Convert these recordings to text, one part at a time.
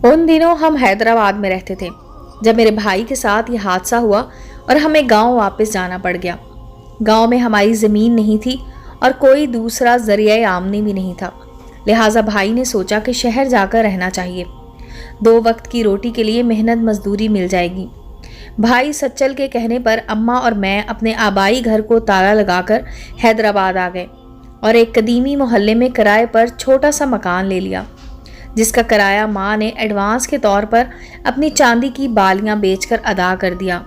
उन दिनों हम हैदराबाद में रहते थे जब मेरे भाई के साथ ये हादसा हुआ और हमें गांव वापस जाना पड़ गया। गांव में हमारी ज़मीन नहीं थी और कोई दूसरा ज़रिया आमदनी भी नहीं था, लिहाजा भाई ने सोचा कि शहर जाकर रहना चाहिए। 2 वक्त की रोटी के लिए मेहनत मजदूरी मिल जाएगी। भाई सच्चल के कहने पर अम्मा और मैं अपने आबाई घर को ताला लगाकर हैदराबाद आ गए और एक कदीमी मोहल्ले में किराए पर छोटा सा मकान ले लिया, जिसका किराया माँ ने एडवांस के तौर पर अपनी चांदी की बालियां बेचकर अदा कर दिया।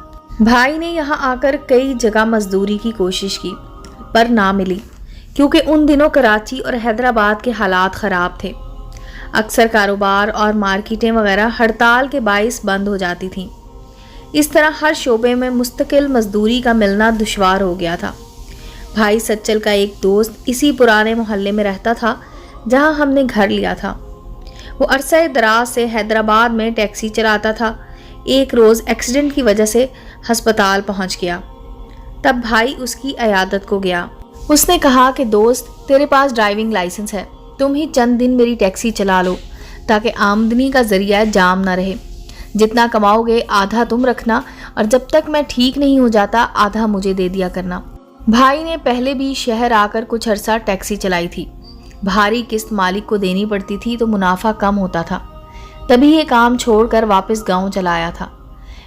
भाई ने यहाँ आकर कई जगह मजदूरी की कोशिश की पर ना मिली, क्योंकि उन दिनों कराची और हैदराबाद के हालात ख़राब थे। अक्सर कारोबार और मार्केटें वगैरह हड़ताल के बाइस बंद हो जाती थीं। इस तरह हर शोबे में मुस्तकिल मजदूरी का मिलना दुश्वार हो गया था। भाई सच्चल का एक दोस्त इसी पुराने मोहल्ले में रहता था जहाँ हमने घर लिया था। वो अरसे दराज से हैदराबाद में टैक्सी चलाता था। एक रोज़ एक्सीडेंट की वजह से अस्पताल पहुंच गया। तब भाई उसकी इयादत को गया। उसने कहा कि दोस्त, तेरे पास ड्राइविंग लाइसेंस है, तुम ही चंद दिन मेरी टैक्सी चला लो ताकि आमदनी का जरिया जाम ना रहे। जितना कमाओगे आधा तुम रखना और जब तक मैं ठीक नहीं हो जाता आधा मुझे दे दिया करना। भाई ने पहले भी शहर आकर कुछ अरसा टैक्सी चलाई थी। भारी किस्त मालिक को देनी पड़ती थी तो मुनाफा कम होता था। तभी ये काम छोड़कर वापस गांव चला आया था।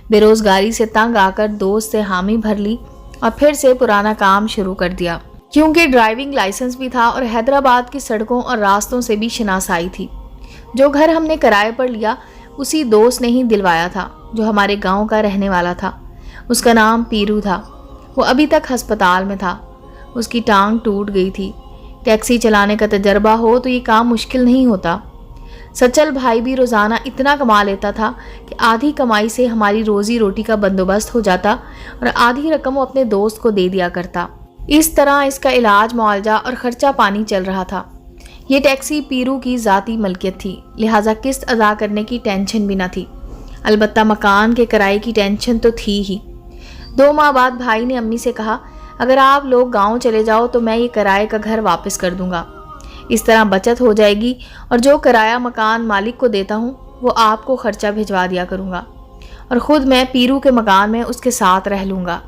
बेरोजगारी से तंग आकर दोस्त से हामी भर ली और फिर से पुराना काम शुरू कर दिया। क्योंकि ड्राइविंग लाइसेंस भी था और हैदराबाद की सड़कों और रास्तों से भी शनासाई थी। जो घर हमने किराए पर लिया उसी दोस्त ने ही दिलवाया था, जो हमारे गांव का रहने वाला था। उसका नाम पीरू था। वो अभी तक अस्पताल में था। उसकी टांग टूट गई थी। टैक्सी चलाने का तजर्बा हो तो ये काम मुश्किल नहीं होता। सच्चल भाई भी रोज़ाना इतना कमा लेता था कि आधी कमाई से हमारी रोज़ी रोटी का बंदोबस्त हो जाता और आधी रकम वो अपने दोस्त को दे दिया करता। इस तरह इसका इलाज, मुआवजा और ख़र्चा पानी चल रहा था। ये टैक्सी पीरू की ज़ाती मलकियत थी, लिहाजा किस्त अदा करने की टेंशन भी न थी। अलबत्ता मकान के किराए की टेंशन तो थी ही। 2 माह बाद भाई ने अम्मी से कहा, अगर आप लोग गांव चले जाओ तो मैं ये किराए का घर वापस कर दूंगा। इस तरह बचत हो जाएगी और जो किराया मकान मालिक को देता हूँ वो आपको खर्चा भिजवा दिया करूँगा और ख़ुद मैं पीरू के मकान में उसके साथ रह लूँगा।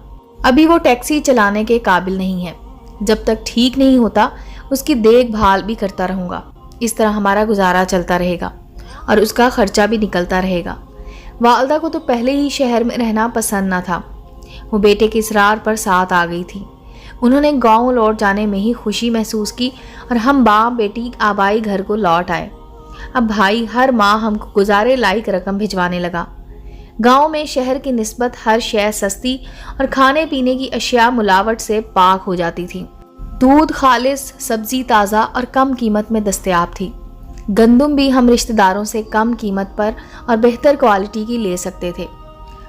अभी वो टैक्सी चलाने के काबिल नहीं है। जब तक ठीक नहीं होता उसकी देखभाल भी करता रहूँगा। इस तरह हमारा गुजारा चलता रहेगा और उसका खर्चा भी निकलता रहेगा। वालदा को तो पहले ही शहर में रहना पसंद न था। वो बेटे के इसरार पर साथ आ गई थी। उन्होंने गांव लौट जाने में ही खुशी महसूस की और हम बाप बेटी आबाई घर को लौट आए। अब भाई हर माह हमको गुजारे लायक रकम भिजवाने लगा। गांव में शहर की निस्बत हर शय सस्ती और खाने पीने की अशिया मिलावट से पाक हो जाती थी। दूध खालिस, सब्जी ताज़ा और कम कीमत में दस्तयाब थी। गंदम भी हम रिश्तेदारों से कम कीमत पर और बेहतर क्वालिटी की ले सकते थे।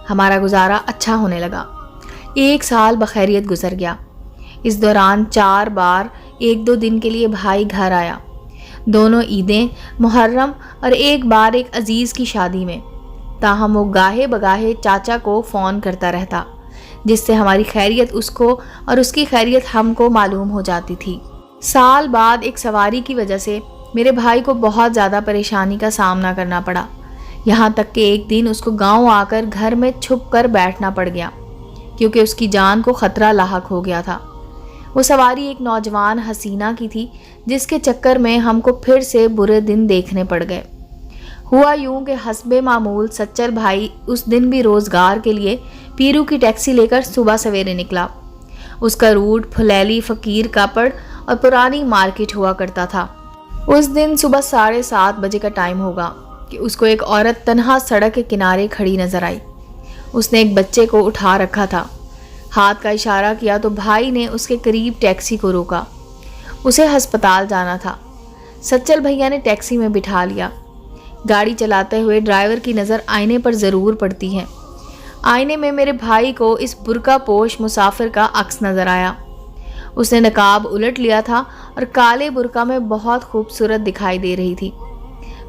हमारा गुजारा अच्छा होने लगा। 1 साल बखैरियत गुजर गया। इस दौरान 4 बार 1-2 दिन के लिए भाई घर आया। दोनों ईदें, मुहर्रम और एक बार एक अजीज़ की शादी में। ताहम वो गाहे बगाहे चाचा को फ़ोन करता रहता, जिससे हमारी खैरियत उसको और उसकी खैरियत हमको मालूम हो जाती थी। साल बाद एक सवारी की वजह से मेरे भाई को बहुत ज़्यादा परेशानी का सामना करना पड़ा। यहाँ तक कि एक दिन उसको गांव आकर घर में छुप कर बैठना पड़ गया, क्योंकि उसकी जान को ख़तरा लाहक हो गया था। वो सवारी एक नौजवान हसीना की थी, जिसके चक्कर में हमको फिर से बुरे दिन देखने पड़ गए। हुआ यूं कि हस्बे मामूल सच्चल भाई उस दिन भी रोज़गार के लिए पीरू की टैक्सी लेकर सुबह सवेरे निकला। उसका रूट फुलैली फ़कीर कापड़ और पुरानी मार्केट हुआ करता था। उस दिन सुबह 7:30 बजे का टाइम होगा कि उसको एक औरत तन्हा सड़क के किनारे खड़ी नजर आई। उसने एक बच्चे को उठा रखा था। हाथ का इशारा किया तो भाई ने उसके करीब टैक्सी को रोका। उसे अस्पताल जाना था। सच्चल भैया ने टैक्सी में बिठा लिया। गाड़ी चलाते हुए ड्राइवर की नज़र आईने पर ज़रूर पड़ती है। आईने में मेरे भाई को इस बुर्का पोश मुसाफिर का अक्स नज़र आया। उसने नकाब उलट लिया था और काले बुर्का में बहुत खूबसूरत दिखाई दे रही थी।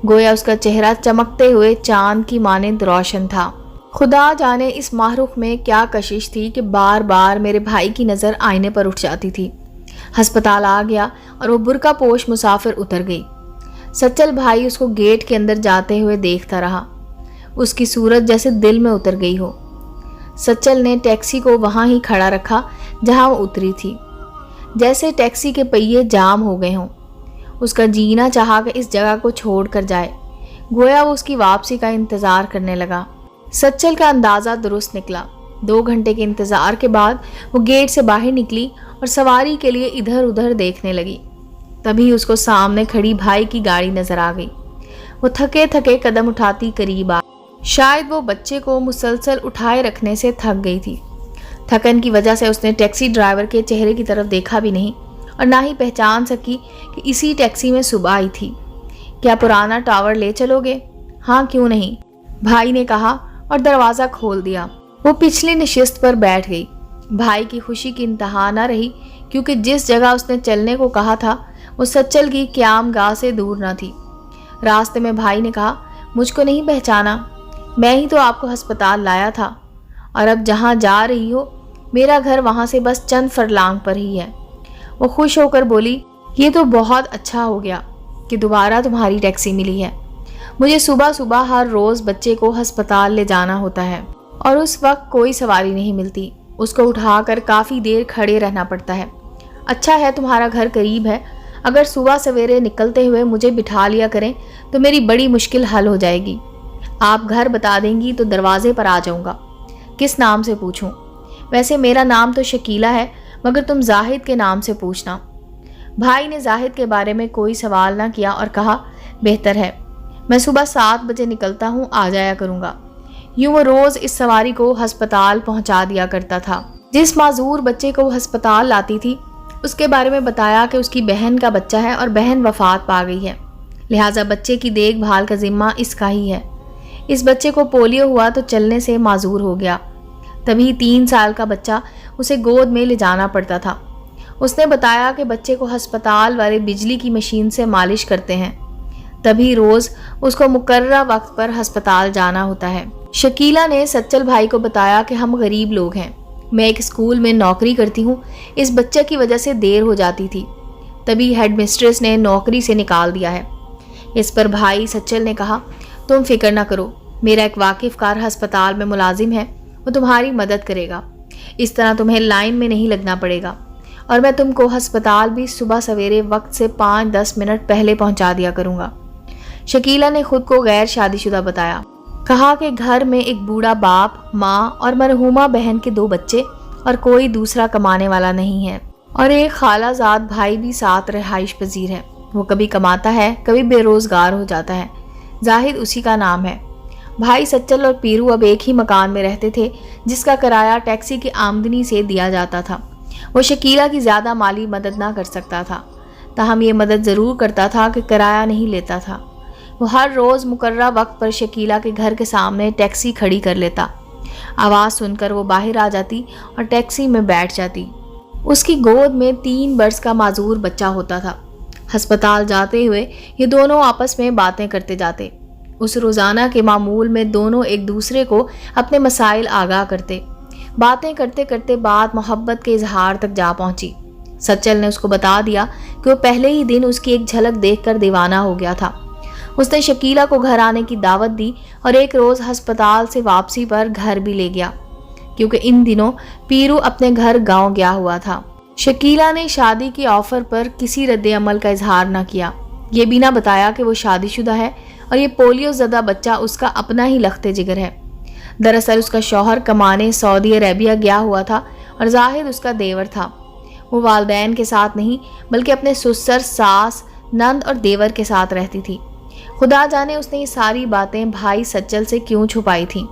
गोया उसका चेहरा चमकते हुए चांद की मानिंद रोशन था। खुदा जाने इस माहरूख में क्या कशिश थी कि बार बार मेरे भाई की नज़र आईने पर उठ जाती थी। अस्पताल आ गया और वो बुर्का पोश मुसाफिर उतर गई। सच्चल भाई उसको गेट के अंदर जाते हुए देखता रहा। उसकी सूरत जैसे दिल में उतर गई हो। सच्चल ने टैक्सी को वहां ही खड़ा रखा जहां वो उतरी थी, जैसे टैक्सी के पहिए जाम हो गए हों। उसका जीना चाहा कि इस जगह को छोड़ कर जाए, गोया वो उसकी वापसी का इंतज़ार करने लगा। सच्चल का अंदाज़ा दुरुस्त निकला। 2 घंटे के इंतज़ार के बाद वो गेट से बाहर निकली और सवारी के लिए इधर उधर देखने लगी। तभी उसको सामने खड़ी भाई की गाड़ी नजर आ गई। वो थके थके कदम उठाती करीब आ। शायद वो बच्चे को मुसलसल उठाए रखने से थक गई थी। थकन की वजह से उसने टैक्सी ड्राइवर के चेहरे की तरफ देखा भी नहीं और ना ही पहचान सकी कि इसी टैक्सी में सुबह आई थी। क्या पुराना टावर ले चलोगे? हाँ, क्यों नहीं, भाई ने कहा और दरवाज़ा खोल दिया। वो पिछली नशिस्त पर बैठ गई। भाई की खुशी की इंतहा न रही, क्योंकि जिस जगह उसने चलने को कहा था वो सच्चल की क़यामगाह से दूर न थी। रास्ते में भाई ने कहा, मुझको नहीं पहचाना? मैं ही तो आपको अस्पताल लाया था, और अब जहाँ जा रही हो मेरा घर वहाँ से बस चंद फरलांग पर ही है। वो खुश होकर बोली, ये तो बहुत अच्छा हो गया कि दोबारा तुम्हारी टैक्सी मिली है। मुझे सुबह सुबह हर रोज़ बच्चे को अस्पताल ले जाना होता है और उस वक्त कोई सवारी नहीं मिलती। उसको उठाकर काफ़ी देर खड़े रहना पड़ता है। अच्छा है तुम्हारा घर करीब है, अगर सुबह सवेरे निकलते हुए मुझे बिठा लिया करें तो मेरी बड़ी मुश्किल हल हो जाएगी। आप घर बता देंगी तो दरवाजे पर आ जाऊंगा। किस नाम से पूछूं? वैसे मेरा नाम तो शकीला है, मगर तुम जाहिद के नाम से पूछना। भाई ने जाहिद के बारे में कोई सवाल ना किया और कहा, बेहतर है, मैं सुबह 7 बजे निकलता हूँ, आ जाया करूँगा। यूँ वो रोज़ इस सवारी को अस्पताल पहुँचा दिया करता था। जिस माजूर बच्चे को वो अस्पताल लाती थी उसके बारे में बताया कि उसकी बहन का बच्चा है और बहन वफात पा गई है, लिहाजा बच्चे की देखभाल का जिम्मा इसका ही है। इस बच्चे को पोलियो हुआ तो चलने से माजूर हो गया। तभी 3 साल का बच्चा उसे गोद में ले जाना पड़ता था। उसने बताया कि बच्चे को अस्पताल वाले बिजली की मशीन से मालिश करते हैं, तभी रोज़ उसको मुकर्रर वक्त पर अस्पताल जाना होता है। शकीला ने सच्चल भाई को बताया कि हम गरीब लोग हैं, मैं एक स्कूल में नौकरी करती हूँ, इस बच्चे की वजह से देर हो जाती थी, तभी हेड मिस्ट्रेस ने नौकरी से निकाल दिया है। इस पर भाई सच्चल ने कहा, तुम फिक्र ना करो, मेरा एक वाकिफ़कार अस्पताल में मुलाजिम है, वो तुम्हारी मदद करेगा। इस तरह तुम्हें लाइन में नहीं लगना पड़ेगा और मैं तुमको अस्पताल भी सुबह सवेरे वक्त से 5-10 मिनट पहले पहुंचा दिया करूँगा। शकीला ने खुद को गैर शादीशुदा बताया। कहा कि घर में एक बूढ़ा बाप, माँ और मरहूमा बहन के 2 बच्चे और कोई दूसरा कमाने वाला नहीं है, और एक खालाजाद भाई भी साथ रिहाइश पजीर है। वो कभी कमाता है, कभी बेरोज़गार हो जाता है। जाहिद उसी का नाम है। भाई सच्चल और पीरू अब एक ही मकान में रहते थे, जिसका किराया टैक्सी की आमदनी से दिया जाता था। वो शकीला की ज़्यादा माली मदद ना कर सकता था, ताहम ये मदद ज़रूर करता था कि किराया नहीं लेता था। वो हर रोज़ मुकर्रर वक्त पर शकीला के घर के सामने टैक्सी खड़ी कर लेता। आवाज़ सुनकर वो बाहर आ जाती और टैक्सी में बैठ जाती। उसकी गोद में 3 बरस का माजूर बच्चा होता था। अस्पताल जाते हुए ये दोनों आपस में बातें करते जाते। उस रोज़ाना के मामूल में दोनों एक दूसरे को अपने मसाइल आगाह करते। बातें करते करते बात मोहब्बत के इजहार तक जा पहुंची। सच्चल ने उसको बता दिया कि वो पहले ही दिन उसकी एक झलक देखकर दीवाना हो गया था। उसने शकीला को घर आने की दावत दी और एक रोज़ अस्पताल से वापसी पर घर भी ले गया, क्योंकि इन दिनों पीरू अपने घर गांव गया हुआ था। शकीला ने शादी की ऑफर पर किसी रद्द अमल का इजहार न किया। ये भी ना बताया कि वो शादीशुदा है और ये पोलियो ज़दा बच्चा उसका अपना ही लख्ते जिगर है। दरअसल उसका शौहर कमाने सऊदी अरेबिया गया हुआ था और जाहिद उसका देवर था। वो वालदैन के साथ नहीं बल्कि अपने ससुर, सास, नंद और देवर के साथ रहती थी। खुदा जाने उसने ये सारी बातें भाई सच्चल से क्यों छुपाई थीं।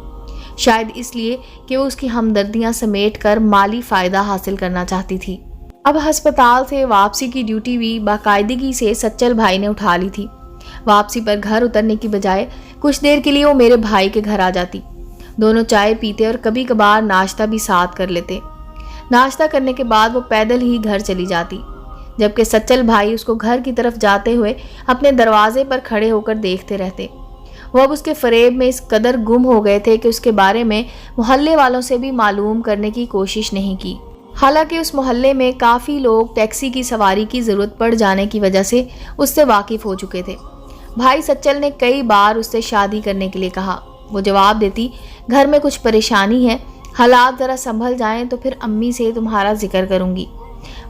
शायद इसलिए कि वो उसकी हमदर्दियां समेट कर माली फ़ायदा हासिल करना चाहती थी। अब अस्पताल से वापसी की ड्यूटी भी बाकायदगी से सच्चल भाई ने उठा ली थी। वापसी पर घर उतरने की बजाय कुछ देर के लिए वो मेरे भाई के घर आ जाती। दोनों चाय पीते और कभी कभार नाश्ता भी साथ कर लेते। नाश्ता करने के बाद वो पैदल ही घर चली जाती, जबकि सच्चल भाई उसको घर की तरफ जाते हुए अपने दरवाजे पर खड़े होकर देखते रहते। वो अब उसके फरेब में इस कदर गुम हो गए थे कि उसके बारे में मोहल्ले वालों से भी मालूम करने की कोशिश नहीं की। हालांकि उस मोहल्ले में काफ़ी लोग टैक्सी की सवारी की ज़रूरत पड़ जाने की वजह से उससे वाकिफ़ हो चुके थे। بھائی سچل نے کئی بار اس سے شادی کرنے کے لیے کہا۔ وہ جواب دیتی، گھر میں کچھ پریشانی ہے، حالات ذرا سنبھل جائیں تو پھر امی سے تمہارا ذکر کروں گی۔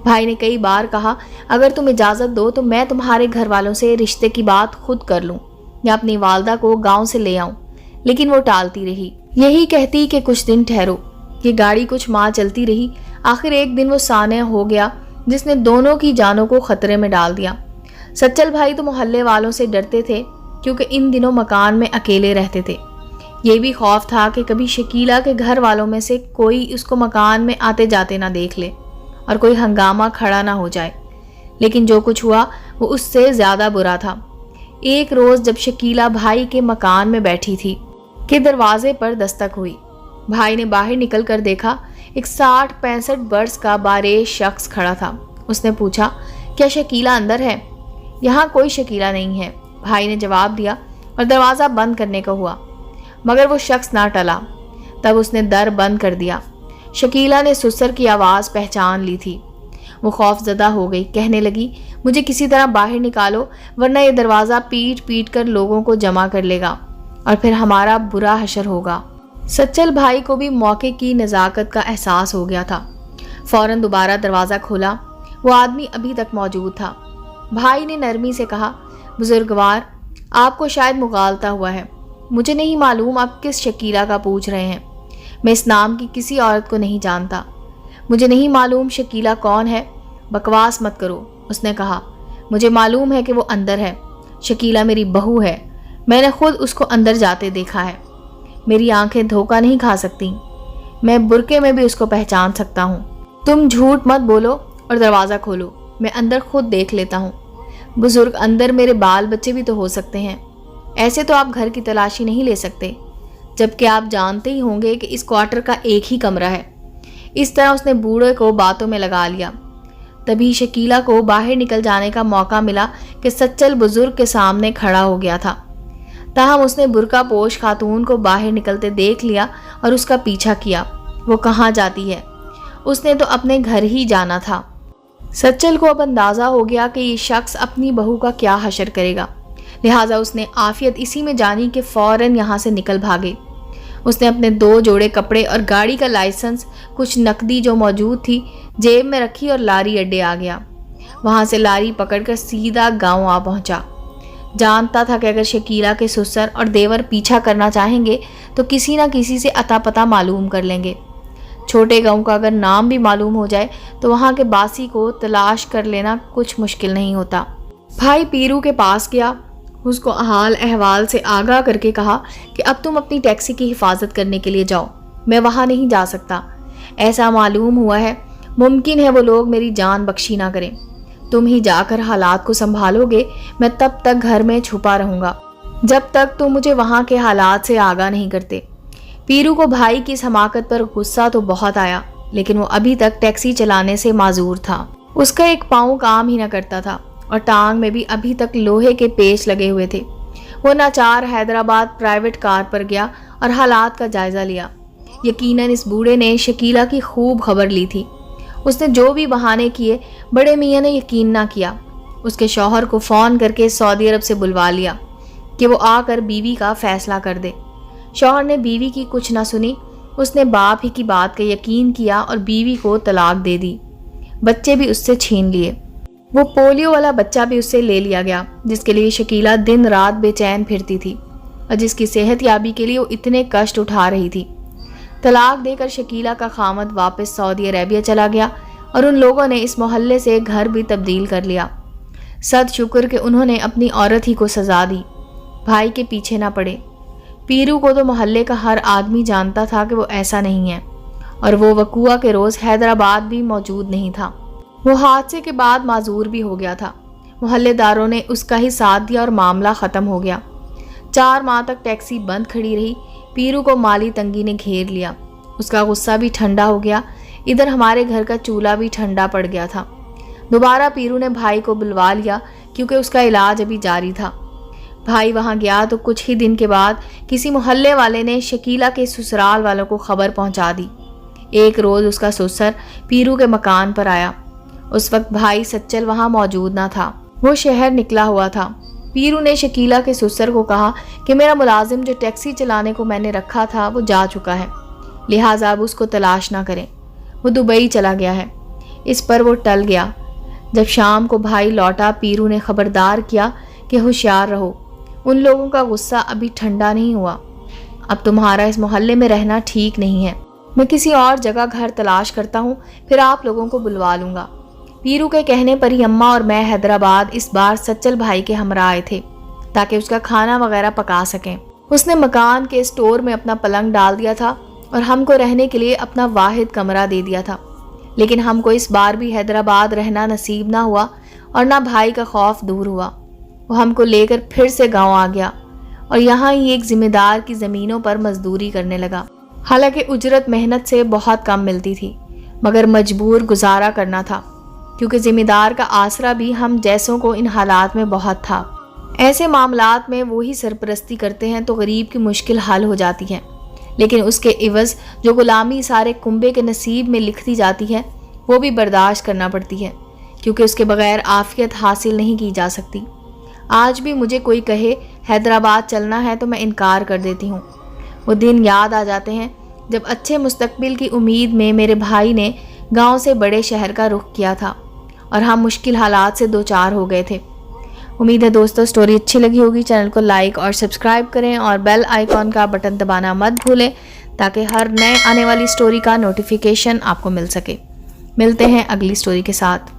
بھائی نے کئی بار کہا، اگر تم اجازت دو تو میں تمہارے گھر والوں سے رشتے کی بات خود کر لوں یا اپنی والدہ کو گاؤں سے لے آؤں، لیکن وہ ٹالتی رہی۔ یہی کہتی کہ کچھ دن ٹھہرو۔ یہ گاڑی کچھ ماہ چلتی رہی۔ آخر ایک دن وہ سانحہ ہو گیا جس نے دونوں کی جانوں کو خطرے میں ڈال دیا۔ سچل بھائی تو محلے والوں سے ڈرتے تھے کیونکہ ان دنوں مکان میں اکیلے رہتے تھے۔ یہ بھی خوف تھا کہ کبھی شکیلہ کے گھر والوں میں سے کوئی اس کو مکان میں آتے جاتے نہ دیکھ لے اور کوئی ہنگامہ کھڑا نہ ہو جائے، لیکن جو کچھ ہوا وہ اس سے زیادہ برا تھا۔ ایک روز جب شکیلہ بھائی کے مکان میں بیٹھی تھی کہ دروازے پر دستک ہوئی۔ بھائی نے باہر نکل کر دیکھا، ایک 60-65 برس کا باریش شخص کھڑا تھا۔ اس نے پوچھا، کیا شکیلہ اندر ہے؟ یہاں کوئی شکیلہ نہیں ہے، بھائی نے جواب دیا اور دروازہ بند کرنے کا ہوا، مگر وہ شخص نہ ٹلا۔ تب اس نے در بند کر دیا۔ شکیلہ نے سسر کی آواز پہچان لی تھی۔ وہ خوف زدہ ہو گئی، کہنے لگی، مجھے کسی طرح باہر نکالو ورنہ یہ دروازہ پیٹ پیٹ کر لوگوں کو جمع کر لے گا اور پھر ہمارا برا حشر ہوگا۔ سچل بھائی کو بھی موقع کی نزاکت کا احساس ہو گیا تھا۔ فوراً دوبارہ دروازہ کھولا۔ وہ آدمی ابھی تک موجود تھا۔ بھائی نے نرمی سے کہا، بزرگوار، آپ کو شاید مغالطہ ہوا ہے، مجھے نہیں معلوم آپ کس شکیلہ کا پوچھ رہے ہیں۔ میں اس نام کی کسی عورت کو نہیں جانتا۔ مجھے نہیں معلوم شکیلہ کون ہے، بکواس مت کرو۔ اس نے کہا، مجھے معلوم ہے کہ وہ اندر ہے، شکیلہ میری بہو ہے، میں نے خود اس کو اندر جاتے دیکھا ہے۔ میری آنکھیں دھوکہ نہیں کھا سکتی، میں برقعے میں بھی اس کو پہچان سکتا ہوں۔ تم جھوٹ مت بولو اور دروازہ کھولو، میں اندر خود دیکھ لیتا ہوں۔ بزرگ، اندر میرے بال بچے بھی تو ہو سکتے ہیں، ایسے تو آپ گھر کی تلاشی نہیں لے سکتے، جبکہ آپ جانتے ہی ہوں گے کہ اس کوارٹر کا ایک ہی کمرہ ہے۔ اس طرح اس نے بوڑھے کو باتوں میں لگا لیا۔ تبھی شکیلہ کو باہر نکل جانے کا موقع ملا کہ سچل بزرگ کے سامنے کھڑا ہو گیا تھا۔ تاہم اس نے برقع پوش خاتون کو باہر نکلتے دیکھ لیا اور اس کا پیچھا کیا۔ وہ کہاں جاتی ہے؟ اس نے تو اپنے گھر ہی جانا تھا۔ سچل کو اب اندازہ ہو گیا کہ یہ شخص اپنی بہو کا کیا حشر کرے گا، لہٰذا اس نے عافیت اسی میں جانی کہ فوراً یہاں سے نکل بھاگے۔ اس نے اپنے 2 جوڑے کپڑے اور گاڑی کا لائسنس، کچھ نقدی جو موجود تھی، جیب میں رکھی اور لاری اڈے آ گیا۔ وہاں سے لاری پکڑ کر سیدھا گاؤں آ پہنچا۔ جانتا تھا کہ اگر شکیلہ کے سسر اور دیور پیچھا کرنا چاہیں گے تو کسی نہ کسی سے اتا پتہ معلوم کر لیں گے۔ چھوٹے گاؤں کا اگر نام بھی معلوم ہو جائے تو وہاں کے باسی کو تلاش کر لینا کچھ مشکل نہیں ہوتا۔ بھائی پیرو کے پاس گیا، اس کو حال احوال سے آگاہ کر کے کہا کہ اب تم اپنی ٹیکسی کی حفاظت کرنے کے لیے جاؤ، میں وہاں نہیں جا سکتا۔ ایسا معلوم ہوا ہے، ممکن ہے وہ لوگ میری جان بخشی نہ کریں۔ تم ہی جا کر حالات کو سنبھالو گے، میں تب تک گھر میں چھپا رہوں گا جب تک تم مجھے وہاں کے حالات سے آگاہ نہیں کرتے۔ پیرو کو بھائی کی اس حماقت پر غصہ تو بہت آیا، لیکن وہ ابھی تک ٹیکسی چلانے سے معذور تھا۔ اس کا ایک پاؤں کام ہی نہ کرتا تھا اور ٹانگ میں بھی ابھی تک لوہے کے پیچ لگے ہوئے تھے۔ وہ ناچار حیدرآباد پرائیویٹ کار پر گیا اور حالات کا جائزہ لیا۔ یقیناً اس بوڑھے نے شکیلہ کی خوب خبر لی تھی۔ اس نے جو بھی بہانے کیے، بڑے میاں نے یقین نہ کیا۔ اس کے شوہر کو فون کر کے سعودی عرب سے بلوا لیا کہ وہ آ کر بیوی کا فیصلہ کر دے۔ شوہر نے بیوی کی کچھ نہ سنی، اس نے باپ ہی کی بات کا یقین کیا اور بیوی کو طلاق دے دی۔ بچے بھی اس سے چھین لیے۔ وہ پولیو والا بچہ بھی اس سے لے لیا گیا جس کے لیے شکیلہ دن رات بے چین پھرتی تھی اور جس کی صحت یابی کے لیے وہ اتنے کشٹ اٹھا رہی تھی۔ طلاق دے کر شکیلہ کا خامد واپس سعودی عربیہ چلا گیا اور ان لوگوں نے اس محلے سے گھر بھی تبدیل کر لیا۔ صد شکر کہ انہوں نے اپنی عورت ہی کو سزا دی، بھائی کے پیچھے نہ پڑے۔ پیرو کو تو محلے کا ہر آدمی جانتا تھا کہ وہ ایسا نہیں ہے، اور وہ وقوعہ کے روز حیدرآباد بھی موجود نہیں تھا۔ وہ حادثے کے بعد معذور بھی ہو گیا تھا۔ محلے داروں نے اس کا ہی ساتھ دیا اور معاملہ ختم ہو گیا۔ 4 ماہ تک ٹیکسی بند کھڑی رہی۔ پیرو کو مالی تنگی نے گھیر لیا۔ اس کا غصہ بھی ٹھنڈا ہو گیا۔ ادھر ہمارے گھر کا چولہا بھی ٹھنڈا پڑ گیا تھا۔ دوبارہ پیرو نے بھائی کو بلوا لیا کیونکہ اس کا علاج ابھی جاری تھا۔ بھائی وہاں گیا تو کچھ ہی دن کے بعد کسی محلے والے نے شکیلہ کے سسرال والوں کو خبر پہنچا دی۔ ایک روز اس کا سسر پیرو کے مکان پر آیا۔ اس وقت بھائی سچل وہاں موجود نہ تھا، وہ شہر نکلا ہوا تھا۔ پیرو نے شکیلا کے سسر کو کہا کہ میرا ملازم جو ٹیکسی چلانے کو میں نے رکھا تھا وہ جا چکا ہے، لہٰذا اب اس کو تلاش نہ کریں، وہ دبئی چلا گیا ہے۔ اس پر وہ ٹل گیا۔ جب شام کو بھائی لوٹا، پیرو نے خبردار کیا کہ ہوشیار رہو، ان لوگوں کا غصہ ابھی ٹھنڈا نہیں ہوا، اب تمہارا اس محلے میں رہنا ٹھیک نہیں ہے، میں کسی اور جگہ گھر تلاش کرتا ہوں، پھر آپ لوگوں کو بلوا لوں گا۔ پیرو کے کہنے پر ہی اماں اور میں حیدرآباد اس بار سچل بھائی کے ہمراہ آئے تھے تاکہ اس کا کھانا وغیرہ پکا سکیں۔ اس نے مکان کے اسٹور میں اپنا پلنگ ڈال دیا تھا اور ہم کو رہنے کے لیے اپنا واحد کمرہ دے دیا تھا، لیکن ہم کو اس بار بھی حیدرآباد رہنا نصیب نہ ہوا اور نہ بھائی کا خوف دور ہوا۔ وہ ہم کو لے کر پھر سے گاؤں آ گیا اور یہاں ہی ایک ذمہ دار کی زمینوں پر مزدوری کرنے لگا۔ حالانکہ اجرت محنت سے بہت کم ملتی تھی، مگر مجبور گزارا کرنا تھا کیونکہ ذمہ دار کا آسرا بھی ہم جیسوں کو ان حالات میں بہت تھا۔ ایسے معاملات میں وہی سرپرستی کرتے ہیں تو غریب کی مشکل حل ہو جاتی ہے، لیکن اس کے عوض جو غلامی سارے کنبے کے نصیب میں لکھ دی جاتی ہے وہ بھی برداشت کرنا پڑتی ہے، کیونکہ اس کے بغیر عافیت حاصل نہیں کی جا سکتی۔ آج بھی مجھے کوئی کہے حیدرآباد چلنا ہے تو میں انکار کر دیتی ہوں۔ وہ دن یاد آ جاتے ہیں جب اچھے مستقبل کی امید میں میرے بھائی نے گاؤں سے بڑے شہر کا رخ کیا تھا اور ہم مشکل حالات سے دوچار ہو گئے تھے۔ امید ہے دوستو سٹوری اچھی لگی ہوگی، چینل کو لائک اور سبسکرائب کریں اور بیل آئیکن کا بٹن دبانا مت بھولیں تاکہ ہر نئے آنے والی سٹوری کا نوٹیفیکیشن آپ کو مل سکے۔ ملتے ہیں اگلی سٹوری کے ساتھ۔